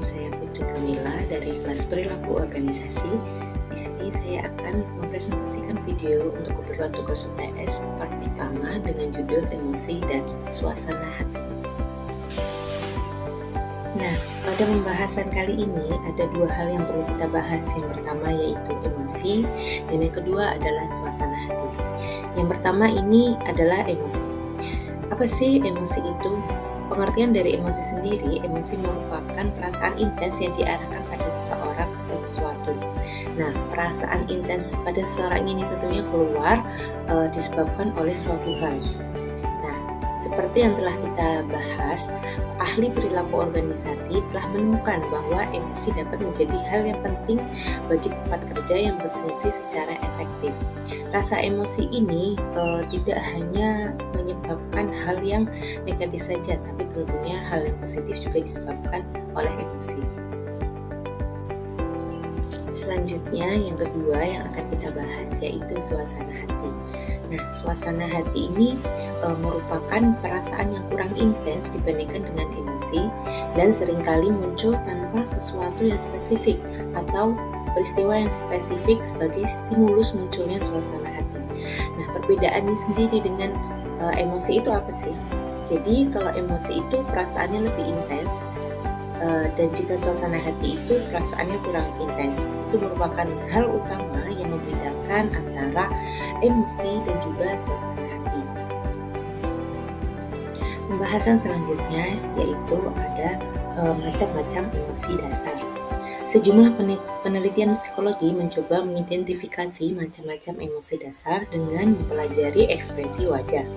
saya Fitri Kamila dari kelas perilaku organisasi. Di sini saya akan mempresentasikan video untuk keperluan tugas UTS part pertama dengan judul emosi dan suasana hati. Nah, pada pembahasan kali ini ada dua hal yang perlu kita bahas. Yang pertama yaitu emosi, dan yang kedua adalah suasana hati. Yang pertama ini adalah emosi. Apa sih emosi itu? Pengertian dari emosi sendiri, emosi merupakan perasaan intens yang diarahkan pada seseorang atau sesuatu. Nah, perasaan intens pada seseorang ini tentunya keluar disebabkan oleh suatu hal. Nah, seperti yang telah kita bahas, ahli perilaku organisasi telah menemukan bahwa emosi dapat menjadi hal yang penting bagi tempat kerja yang berfungsi secara efektif. Rasa emosi ini tidak hanya menyebabkan hal yang negatif saja, tapi tentunya hal yang positif juga disebabkan oleh emosi. Selanjutnya yang kedua yang akan kita bahas yaitu suasana hati. Nah, suasana hati ini merupakan perasaan yang kurang intens dibandingkan dengan emosi dan seringkali muncul tanpa sesuatu yang spesifik atau peristiwa yang spesifik sebagai stimulus munculnya suasana hati. Nah, perbedaannya sendiri dengan emosi itu apa sih? Jadi kalau emosi itu perasaannya lebih intens, dan jika suasana hati itu perasaannya kurang intens. Itu merupakan hal utama yang membedakan antara emosi dan juga suasana hati. Pembahasan selanjutnya yaitu ada macam-macam emosi dasar. Sejumlah penelitian psikologi mencoba mengidentifikasi macam-macam emosi dasar dengan mempelajari ekspresi wajah.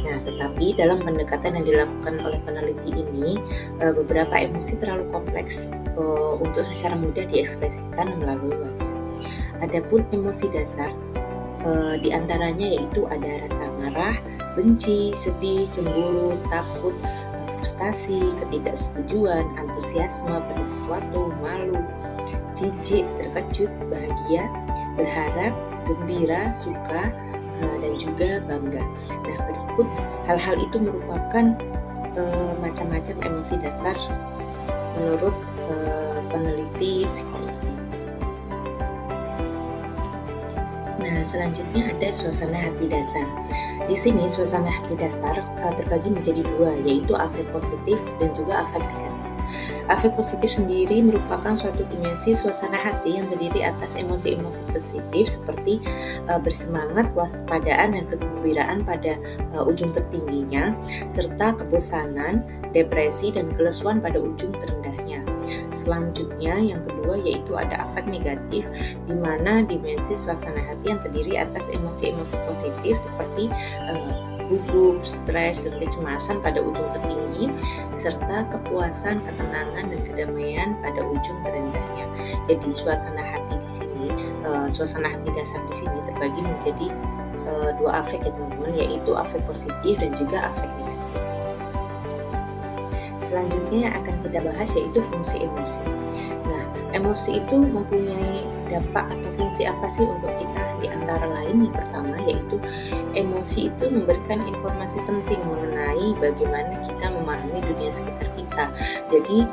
Nah, tetapi dalam pendekatan yang dilakukan oleh peneliti ini, beberapa emosi terlalu kompleks untuk secara mudah diekspresikan melalui wajah. Adapun emosi dasar, di antaranya yaitu ada rasa marah, benci, sedih, cemburu, takut, frustasi, ketidaksetujuan, antusiasme pada sesuatu, malu, jijik, terkejut, bahagia, berharap, gembira, suka, dan juga bangga. Nah, berikut hal-hal itu merupakan macam-macam emosi dasar menurut peneliti psikologi. Nah, selanjutnya ada suasana hati dasar. Di sini suasana hati dasar terbagi menjadi dua, yaitu afek positif dan juga afek negatif. Afek positif sendiri merupakan suatu dimensi suasana hati yang terdiri atas emosi-emosi positif seperti bersemangat, kewaspadaan, dan kegembiraan pada ujung tertingginya, serta kebosanan, depresi, dan kelesuan pada ujung terendahnya. Selanjutnya yang kedua yaitu ada afek negatif, di mana dimensi suasana hati yang terdiri atas emosi-emosi positif seperti gugup, stres, dan kecemasan pada ujung tertinggi, serta kepuasan, ketenangan, dan kedamaian pada ujung terendahnya. Jadi suasana hati di sini, suasana hati dasar di sini terbagi menjadi dua afek ya teman-teman, yaitu afek positif dan juga afek negatif. Selanjutnya yang akan kita bahas yaitu fungsi emosi. Nah, emosi itu mempunyai dampak atau fungsi apa sih untuk kita? Di antara lain yang pertama yaitu emosi itu memberikan informasi penting mengenai bagaimana kita memahami dunia sekitar kita. Jadi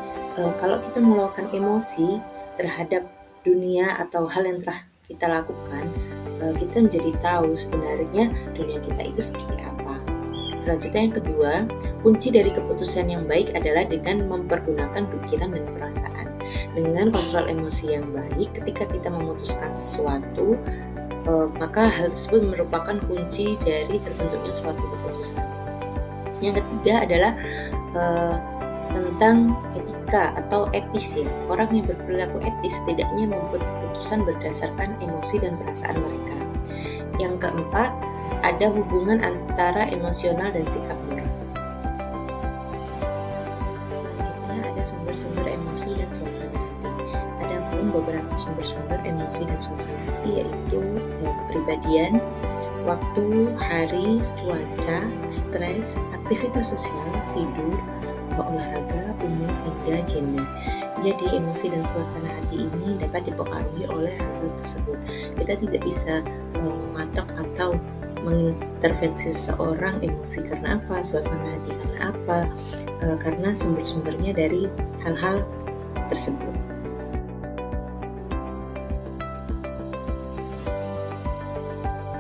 kalau kita melakukan emosi terhadap dunia atau hal yang telah kita lakukan, kita menjadi tahu sebenarnya dunia kita itu seperti apa. Selanjutnya yang kedua, kunci dari keputusan yang baik adalah dengan mempergunakan pikiran dan perasaan. Dengan kontrol emosi yang baik, ketika kita memutuskan sesuatu, maka hal tersebut merupakan kunci dari terbentuknya suatu keputusan. Yang ketiga adalah tentang etika atau etis ya. Orang yang berperilaku etis setidaknya membuat keputusan berdasarkan emosi dan perasaan mereka. Yang keempat, ada hubungan antara emosional dan sikap moral. Selanjutnya ada sumber-sumber emosi dan suasana hati. Ada pun beberapa sumber-sumber emosi dan suasana hati yaitu kepribadian, waktu, hari, cuaca, stres, aktivitas sosial, tidur, olahraga, umur, hingga gender. Jadi emosi dan suasana hati ini dapat dipengaruhi oleh hal tersebut. Kita tidak bisa mematok atau mengintervensi seseorang emosi karena apa, suasana hati karena apa, karena sumber-sumbernya dari hal-hal tersebut.